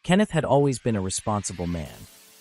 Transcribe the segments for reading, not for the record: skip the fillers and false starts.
Kenneth had always been a responsible man.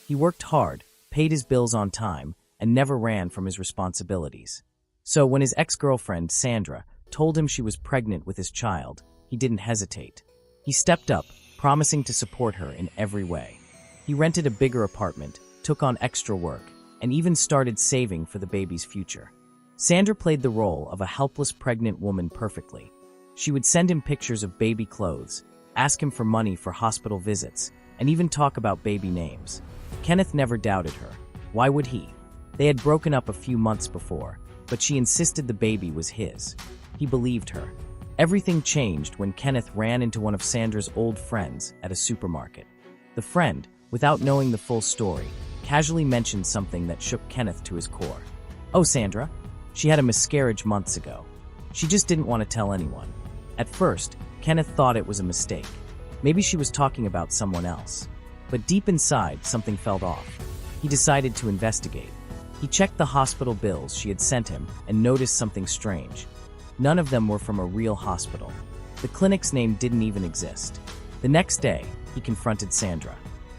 He worked hard, paid his bills on time, and never ran from his responsibilities. So when his ex-girlfriend, Sandra, told him she was pregnant with his child, he didn't hesitate. He stepped up, promising to support her in every way. He rented a bigger apartment, took on extra work, and even started saving for the baby's future. Sandra played the role of a helpless pregnant woman perfectly. She would send him pictures of baby clothes, ask him for money for hospital visits, and even talk about baby names. Kenneth never doubted her. Why would he? They had broken up a few months before, but she insisted the baby was his. He believed her. Everything changed when Kenneth ran into one of Sandra's old friends at a supermarket. The friend, without knowing the full story, casually mentioned something that shook Kenneth to his core. "Oh, Sandra, she had a miscarriage months ago. She just didn't want to tell anyone." At first, Kenneth thought it was a mistake. Maybe she was talking about someone else. But deep inside, something felt off. He decided to investigate. He checked the hospital bills she had sent him and noticed something strange. None of them were from a real hospital. The clinic's name didn't even exist. The next day, he confronted Sandra.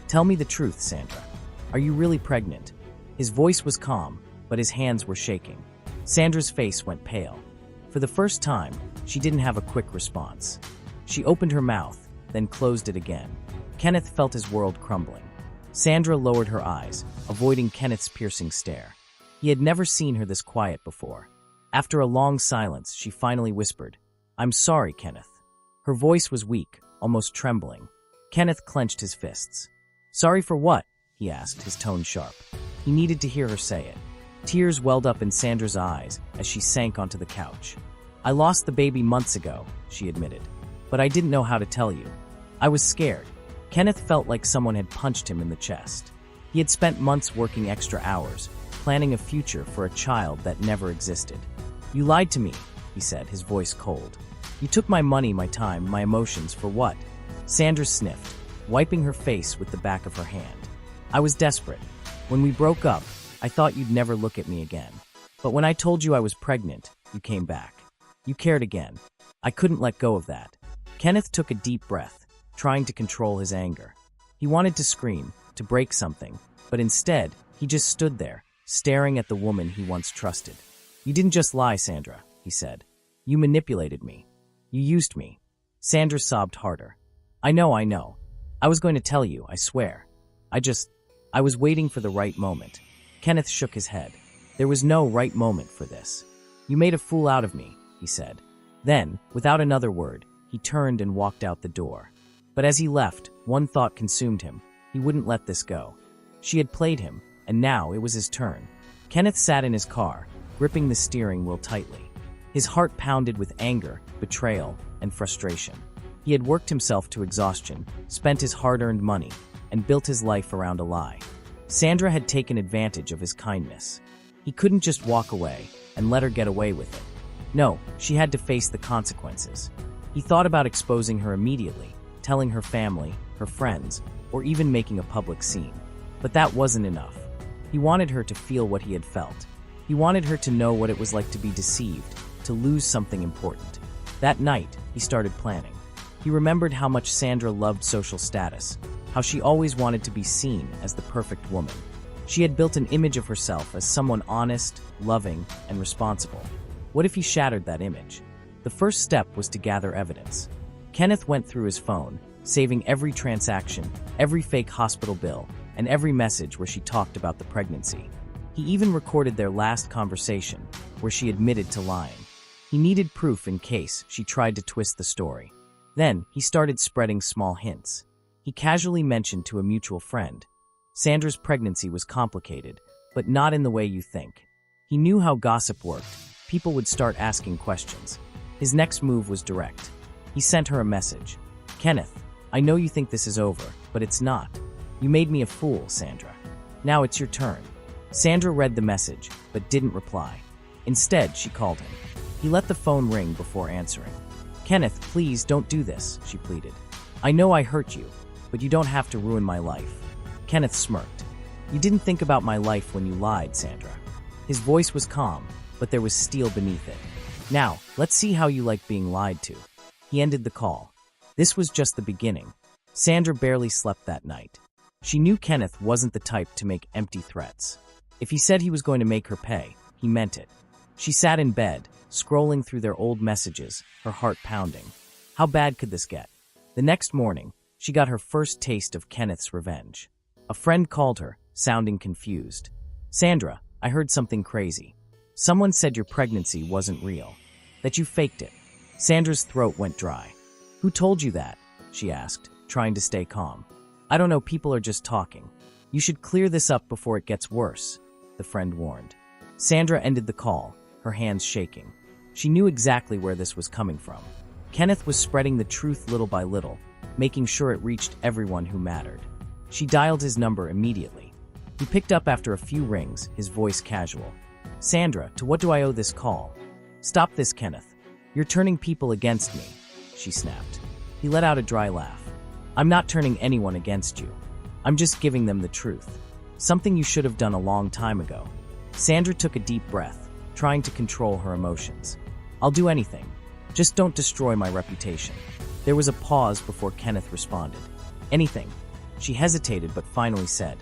"Tell me the truth, Sandra. Are you really pregnant?" His voice was calm, but his hands were shaking. Sandra's face went pale. For the first time, she didn't have a quick response. She opened her mouth, then closed it again. Kenneth felt his world crumbling. Sandra lowered her eyes, avoiding Kenneth's piercing stare. He had never seen her this quiet before. After a long silence, she finally whispered, "I'm sorry, Kenneth." Her voice was weak, almost trembling. Kenneth clenched his fists. "Sorry for what?" he asked, his tone sharp. He needed to hear her say it. Tears welled up in Sandra's eyes as she sank onto the couch. "I lost the baby months ago," she admitted. "But I didn't know how to tell you. I was scared." Kenneth felt like someone had punched him in the chest. He had spent months working extra hours, planning a future for a child that never existed. "You lied to me," he said, his voice cold. "You took my money, my time, my emotions, for what?" Sandra sniffed, wiping her face with the back of her hand. "I was desperate. When we broke up, I thought you'd never look at me again. But when I told you I was pregnant, you came back. You cared again. I couldn't let go of that." Kenneth took a deep breath, trying to control his anger. He wanted to scream, to break something, but instead, he just stood there, staring at the woman he once trusted. "You didn't just lie, Sandra," he said. "You manipulated me. You used me." Sandra sobbed harder. I know. I was going to tell you, I swear. I was waiting for the right moment." Kenneth shook his head. "There was no right moment for this. You made a fool out of me," he said. Then, without another word, he turned and walked out the door. But as he left, one thought consumed him. He wouldn't let this go. She had played him, and now it was his turn. Kenneth sat in his car, gripping the steering wheel tightly. His heart pounded with anger, betrayal, and frustration. He had worked himself to exhaustion, spent his hard-earned money, and built his life around a lie. Sandra had taken advantage of his kindness. He couldn't just walk away and let her get away with it. No, she had to face the consequences. He thought about exposing her immediately, telling her family, her friends, or even making a public scene. But that wasn't enough. He wanted her to feel what he had felt. He wanted her to know what it was like to be deceived, to lose something important. That night, he started planning. He remembered how much Sandra loved social status, how she always wanted to be seen as the perfect woman. She had built an image of herself as someone honest, loving, and responsible. What if he shattered that image? The first step was to gather evidence. Kenneth went through his phone, saving every transaction, every fake hospital bill, and every message where she talked about the pregnancy. He even recorded their last conversation, where she admitted to lying. He needed proof in case she tried to twist the story. Then, he started spreading small hints. He casually mentioned to a mutual friend, Sandra's pregnancy was complicated, but not in the way you think. He knew how gossip worked. People would start asking questions. His next move was direct. He sent her a message. "Kenneth, I know you think this is over, but it's not. You made me a fool, Sandra. Now it's your turn." Sandra read the message, but didn't reply. Instead, she called him. He let the phone ring before answering. "Kenneth, please don't do this," she pleaded. "I know I hurt you, but you don't have to ruin my life." Kenneth smirked. "You didn't think about my life when you lied, Sandra." His voice was calm, but there was steel beneath it. "Now, let's see how you like being lied to." He ended the call. This was just the beginning. Sandra barely slept that night. She knew Kenneth wasn't the type to make empty threats. If he said he was going to make her pay, he meant it. She sat in bed, scrolling through their old messages, her heart pounding. How bad could this get? The next morning, she got her first taste of Kenneth's revenge. A friend called her, sounding confused. "Sandra, I heard something crazy. Someone said your pregnancy wasn't real, that you faked it." Sandra's throat went dry. "Who told you that?" she asked, trying to stay calm. "I don't know, people are just talking. You should clear this up before it gets worse," the friend warned. Sandra ended the call, her hands shaking. She knew exactly where this was coming from. Kenneth was spreading the truth little by little, making sure it reached everyone who mattered. She dialed his number immediately. He picked up after a few rings, his voice casual. "Sandra, to what do I owe this call?" "Stop this, Kenneth. You're turning people against me," she snapped. He let out a dry laugh. "I'm not turning anyone against you. I'm just giving them the truth. Something you should have done a long time ago." Sandra took a deep breath, trying to control her emotions. "I'll do anything. Just don't destroy my reputation." There was a pause before Kenneth responded. "Anything." She hesitated but finally said,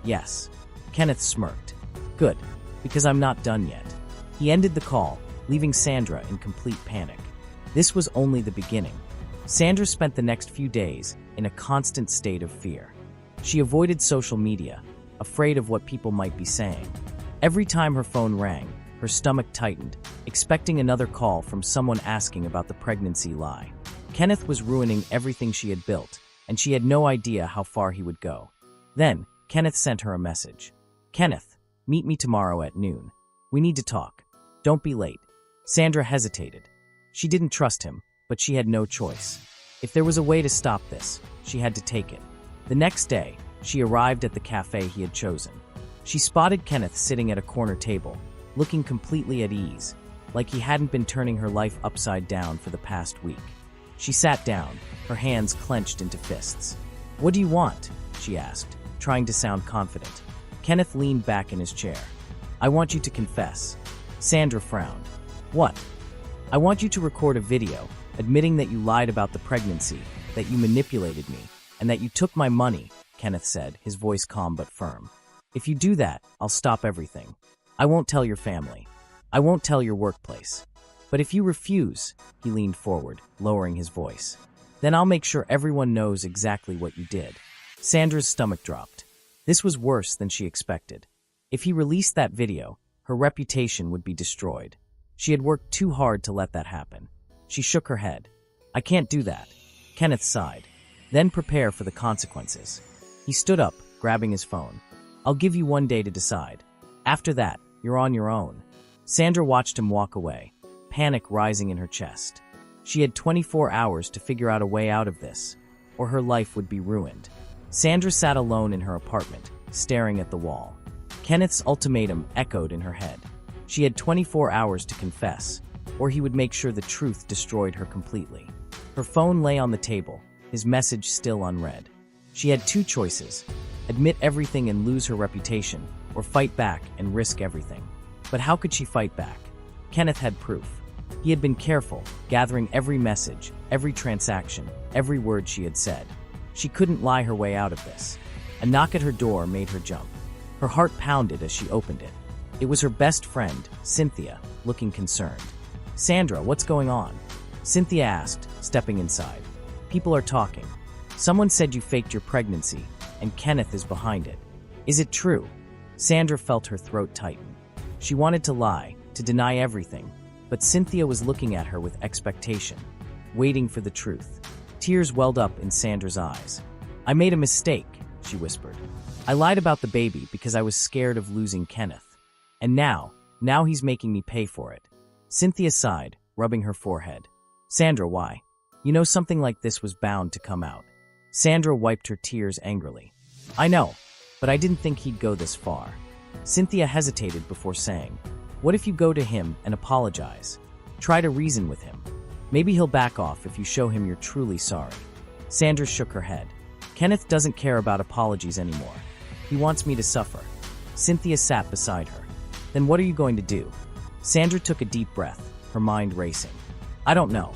"Yes." Kenneth smirked. "Good, because I'm not done yet." He ended the call, leaving Sandra in complete panic. This was only the beginning. Sandra spent the next few days in a constant state of fear. She avoided social media, afraid of what people might be saying. Every time her phone rang, her stomach tightened, expecting another call from someone asking about the pregnancy lie. Kenneth was ruining everything she had built, and she had no idea how far he would go. Then, Kenneth sent her a message. "Kenneth, meet me tomorrow at noon. We need to talk. Don't be late." Sandra hesitated. She didn't trust him, but she had no choice. If there was a way to stop this, she had to take it. The next day, she arrived at the cafe he had chosen. She spotted Kenneth sitting at a corner table, looking completely at ease, like he hadn't been turning her life upside down for the past week. She sat down, her hands clenched into fists. "What do you want?" she asked, trying to sound confident. Kenneth leaned back in his chair. "I want you to confess." Sandra frowned. "What?" "I want you to record a video, admitting that you lied about the pregnancy, that you manipulated me, and that you took my money," Kenneth said, his voice calm but firm. "If you do that, I'll stop everything. I won't tell your family. I won't tell your workplace. But if you refuse," he leaned forward, lowering his voice, "then I'll make sure everyone knows exactly what you did." Sandra's stomach dropped. This was worse than she expected. If he released that video, her reputation would be destroyed. She had worked too hard to let that happen. She shook her head. "I can't do that." Kenneth sighed. "Then prepare for the consequences." He stood up, grabbing his phone. "I'll give you 1 day to decide. After that, you're on your own." Sandra watched him walk away, panic rising in her chest. She had 24 hours to figure out a way out of this, or her life would be ruined. Sandra sat alone in her apartment, staring at the wall. Kenneth's ultimatum echoed in her head. She had 24 hours to confess, or he would make sure the truth destroyed her completely. Her phone lay on the table, his message still unread. She had two choices: admit everything and lose her reputation, or fight back and risk everything. But how could she fight back? Kenneth had proof. He had been careful, gathering every message, every transaction, every word she had said. She couldn't lie her way out of this. A knock at her door made her jump. Her heart pounded as she opened it. It was her best friend, Cynthia, looking concerned. "Sandra, what's going on?" Cynthia asked, stepping inside. "People are talking. Someone said you faked your pregnancy, and Kenneth is behind it. Is it true?" Sandra felt her throat tighten. She wanted to lie, to deny everything, but Cynthia was looking at her with expectation, waiting for the truth. Tears welled up in Sandra's eyes. "I made a mistake," she whispered. "I lied about the baby because I was scared of losing Kenneth. And now he's making me pay for it." Cynthia sighed, rubbing her forehead. "Sandra, why? You know something like this was bound to come out." Sandra wiped her tears angrily. "I know, but I didn't think he'd go this far." Cynthia hesitated before saying, "What if you go to him and apologize? Try to reason with him. Maybe he'll back off if you show him you're truly sorry." Sandra shook her head. "Kenneth doesn't care about apologies anymore. He wants me to suffer." Cynthia sat beside her. "Then what are you going to do?" Sandra took a deep breath, her mind racing. "I don't know,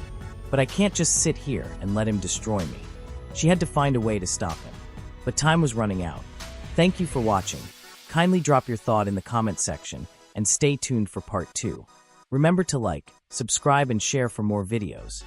but I can't just sit here and let him destroy me." She had to find a way to stop him. But time was running out. Thank you for watching. Kindly drop your thought in the comment section and stay tuned for part 2. Remember to like, subscribe, and share for more videos.